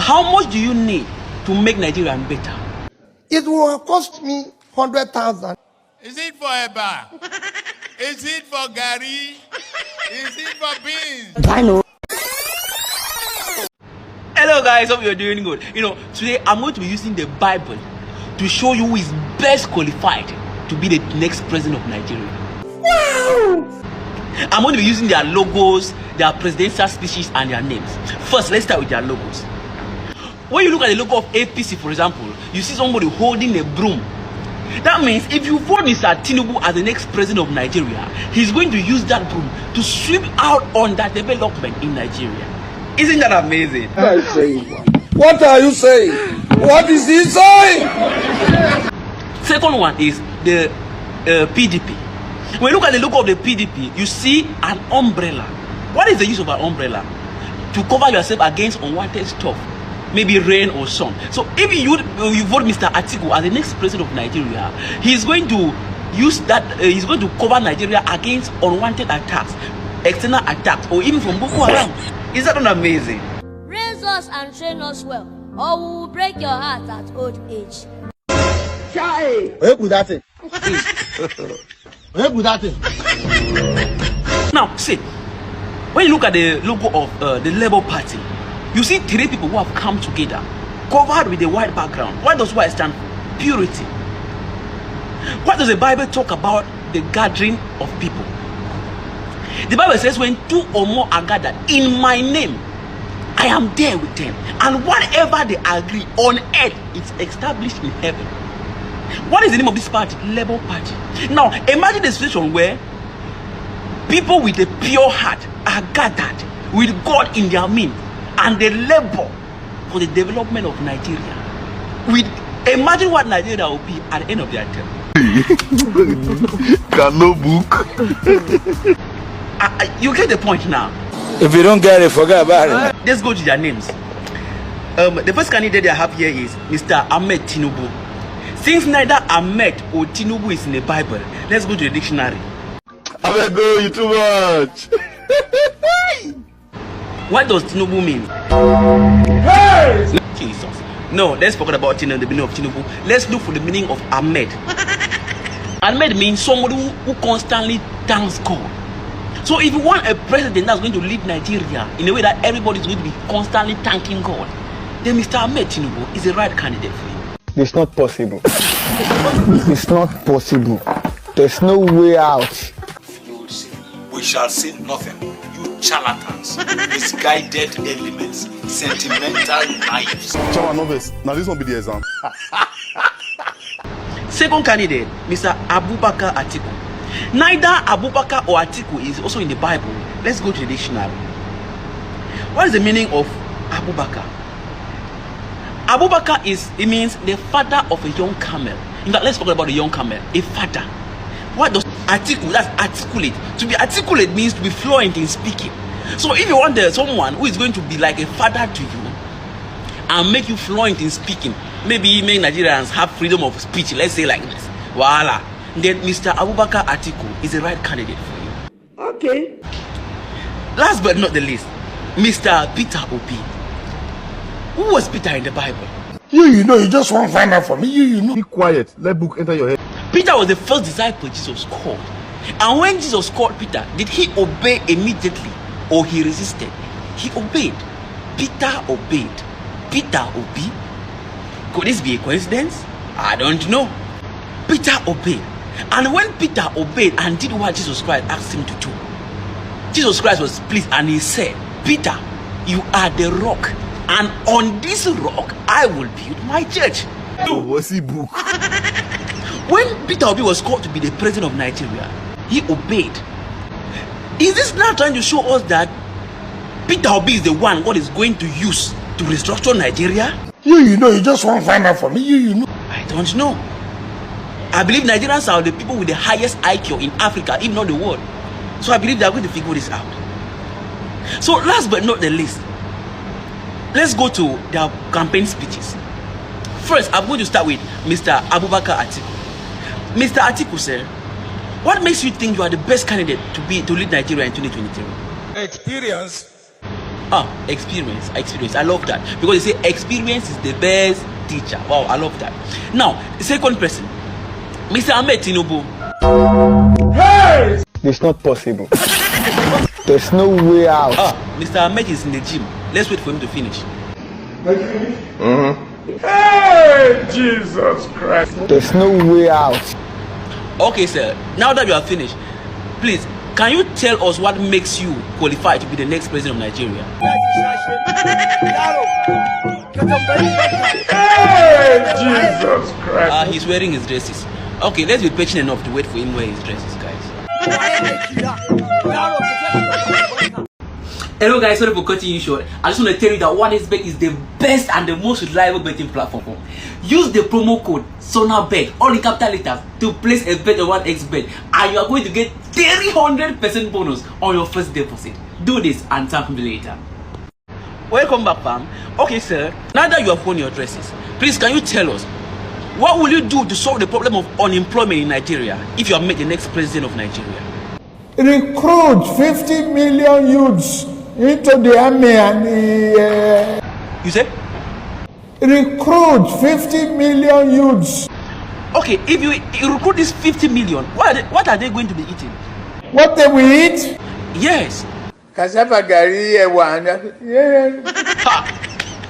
How much do you need to make Nigeria better? It will cost me 100,000. Is it for Eba? Is it for Gary? Is it for beans? I know. Hello guys, hope you're doing good. Today I'm going to be using the Bible to show you who is best qualified to be the next president of Nigeria. Wow! I'm going to be using their logos, their presidential speeches, and their names. First, let's start with their logos. When you look at the logo of APC, for example, you see somebody holding a broom. That means if you vote Mr. Tinubu as the next president of Nigeria, he's going to use that broom to sweep out on that development in Nigeria. Isn't that amazing? What are you saying? What is he saying? Second one is the PDP. When you look at the logo of the PDP, you see an umbrella. What is the use of an umbrella? To cover yourself against unwanted stuff, maybe rain or sun. So if you vote Mr. Atiku as the next president of Nigeria, he's going to use that. He's going to cover Nigeria against unwanted attacks, external attacks, or even from Boko Haram. Is that not amazing? Raise us and train us well, or we will break your heart at old age. Now, see, when you look at the logo of the Labour Party, you see three people who have come together, covered with a white background. What does white stand for? Purity. What does the Bible talk about the gathering of people? The Bible says, when two or more are gathered in my name, I am there with them. And whatever they agree on earth, it's established in heaven. What is the name of this party? Labour Party. Now, imagine a situation where people with a pure heart are gathered with God in their midst, and they labor for the development of Nigeria. Imagine what Nigeria will be at the end of their term. Cano book. You get the point now. If you don't get it, forget about it. Let's go to their names. The first candidate I have here is Mr. Ahmed Tinubu. Since neither Ahmed or Tinubu is in the Bible, let's go to the dictionary. Ahmed, go, you too much. What does Tinubu mean? Hey! Jesus. No, let's forget about Tinubu, the meaning of Tinubu. Let's look for the meaning of Ahmed. Ahmed means somebody who constantly thanks God. So if you want a president that's going to lead Nigeria in a way that everybody is going to be constantly thanking God, then Mr. Ahmed Tinubu is the right candidate for you. It's not possible. It's not possible. There's no way out. You will see. We shall see nothing. You charlatans, misguided elements, sentimental knives. Chairman Novice, now this won't be the exam. Second candidate, Mr. Abubaker Atiku. Neither Abubakar or Atiku is also in the Bible. Let's go to the dictionary. What is the meaning of Abubakar? Abubakar means the father of a young camel. In fact, let's talk about the young camel, a father. What does Atiku? That's articulate. To be articulate means to be fluent in speaking. So if you want someone who is going to be like a father to you and make you fluent in speaking, maybe make Nigerians have freedom of speech, let's say like this, voila, then Mr. Abubaker Atiku is the right candidate for you. Okay. Last but not the least, Mr. Peter Obi. Who was Peter in the Bible? You just won't find out for me. You know. Be quiet. Let book enter your head. Peter was the first disciple Jesus called. And when Jesus called Peter, did he obey immediately or he resisted? He obeyed. Peter obeyed. Peter obeyed. Could this be a coincidence? I don't know. Peter obeyed. And when Peter obeyed and did what Jesus Christ asked him to do, Jesus Christ was pleased and he said, Peter, you are the rock, and on this rock I will build my church. What's he book? When Peter Obi was called to be the president of Nigeria, he obeyed. Is this now trying to show us that Peter Obi is the one God is going to use to restructure Nigeria? You just won't find out for me. You know. I don't know. I believe Nigerians are the people with the highest IQ in Africa, if not the world. So I believe they are going to figure this out. So last but not the least, let's go to their campaign speeches. First, I'm going to start with Mr. Abubaker Atiku. Mr. Atiku, sir, what makes you think you are the best candidate to lead Nigeria in 2023? Experience. Experience. I love that, because they say experience is the best teacher. Wow, I love that. Now, the second person, Mr. Ahmed Tinubu. Hey! It's not possible. There's no way out. Mr. Ahmed is in the gym. Let's wait for him to finish. Hey, Jesus Christ. There's no way out. Okay, sir. Now that you are finished, please, can you tell us what makes you qualified to be the next president of Nigeria? Hey, Jesus Christ. He's wearing his dresses. Okay, let's be patient enough to wait for him wear his dresses, guys. Hello guys, sorry for cutting you short. I just want to tell you that 1xBet is the best and the most reliable betting platform. Use the promo code SONABET, all in capital letters, to place a bet on 1xBet, and you are going to get 300% bonus on your first deposit. Do this and thank me later. Welcome back, fam. Okay, sir, now that you have won your dresses, please can you tell us, what will you do to solve the problem of unemployment in Nigeria if you are made the next president of Nigeria? Recruit 50 million youths into the army and the... You say? Recruit 50 million youths. Okay, if you recruit these 50 million, what are they going to be eating? What they will eat? Yes. Cassava gari,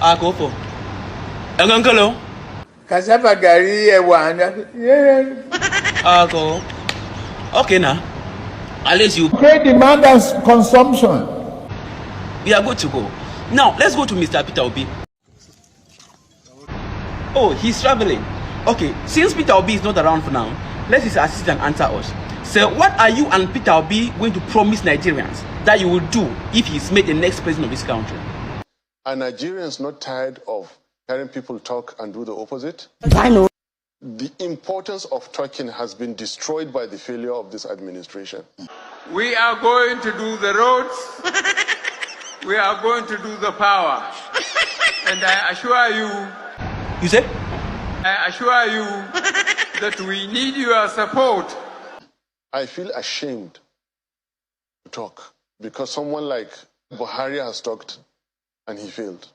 I go for. Angangalo. Cassava gari, I go. Okay now. At least you pay demand and consumption. We are good to go. Now let's go to Mr. Peter Obi. Oh, he's traveling. Okay, since Peter Obi is not around for now, let his assistant answer us. So what are you and Peter Obi going to promise Nigerians that you will do if he's made the next president of this country? Are Nigerians not tired of hearing people talk and do the opposite? I know. The importance of talking has been destroyed by the failure of this administration. We are going to do the roads. We are going to do the power. And I assure you... You say? I assure you that we need your support. I feel ashamed to talk because someone like Buhari has talked and he failed.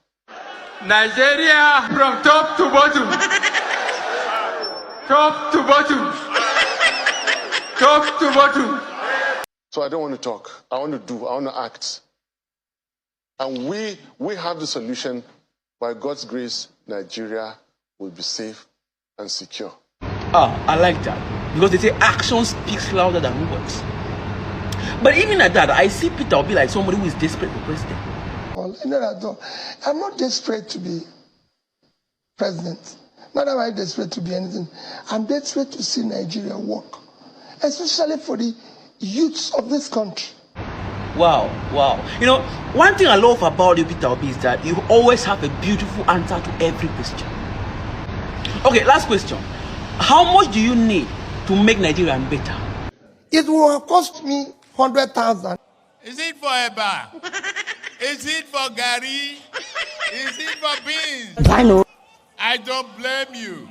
Nigeria from top to bottom. Top to bottom. Top to bottom. So I don't want to talk. I want to do. I want to act. And we have the solution. By God's grace, Nigeria will be safe and secure. I like that. Because they say action speaks louder than words. But even at that, I see Peter Obi like somebody who is desperate for president. Well, I'm not desperate to be president. Not am I desperate to be anything. I'm desperate to see Nigeria work, especially for the youths of this country. Wow. You know, one thing I love about you, Peter Obi, is that you always have a beautiful answer to every question. Okay, last question. How much do you need to make Nigeria better? It will cost me 100,000. Is it for Eba? Is it for Gary? Is it for beans? I know. I don't blame you.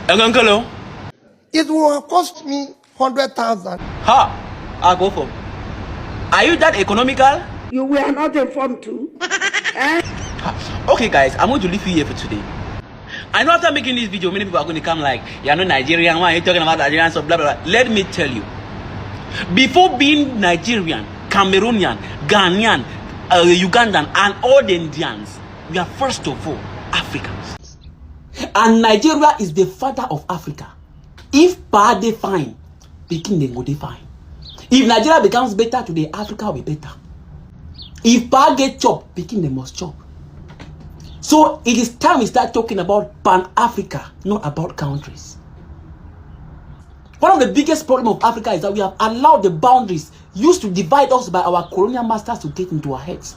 Angangalo? It will cost me 100,000. I go for. Are you that economical? You were not informed too. Okay guys, I'm going to leave you here for today. I know after making this video, many people are going to come like, you're not Nigerian, why are you talking about Nigerian, so blah blah blah. Let me tell you, before being Nigerian, Cameroonian, Ghanaian, Ugandan, and all the Indians, we are first of all Africans. And Nigeria is the father of Africa. If bad they fine, Peking they go they fine. If Nigeria becomes better today, Africa will be better. If bad get chop, Peking they must chop. So it is time we start talking about Pan-Africa, not about countries. One of the biggest problems of Africa is that we have allowed the boundaries used to divide us by our colonial masters to get into our heads.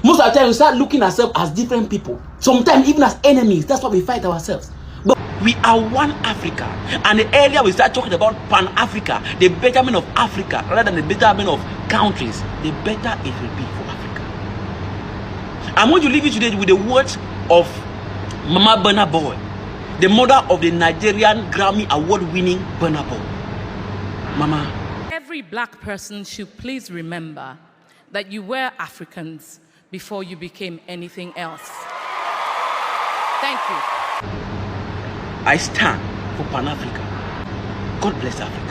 Most of the time we start looking at ourselves as different people. Sometimes even as enemies. That's why we fight ourselves. But we are one Africa. And the earlier we start talking about Pan-Africa, the betterment of Africa, rather than the betterment of countries, the better it will be for Africa. I'm going to leave you today with the words of Mama Burna Boy, the mother of the Nigerian Grammy Award-winning Burna Boy. Mama. Every black person should please remember that you were Africans before you became anything else. Thank you. I stand for Pan-Africa. God bless Africa.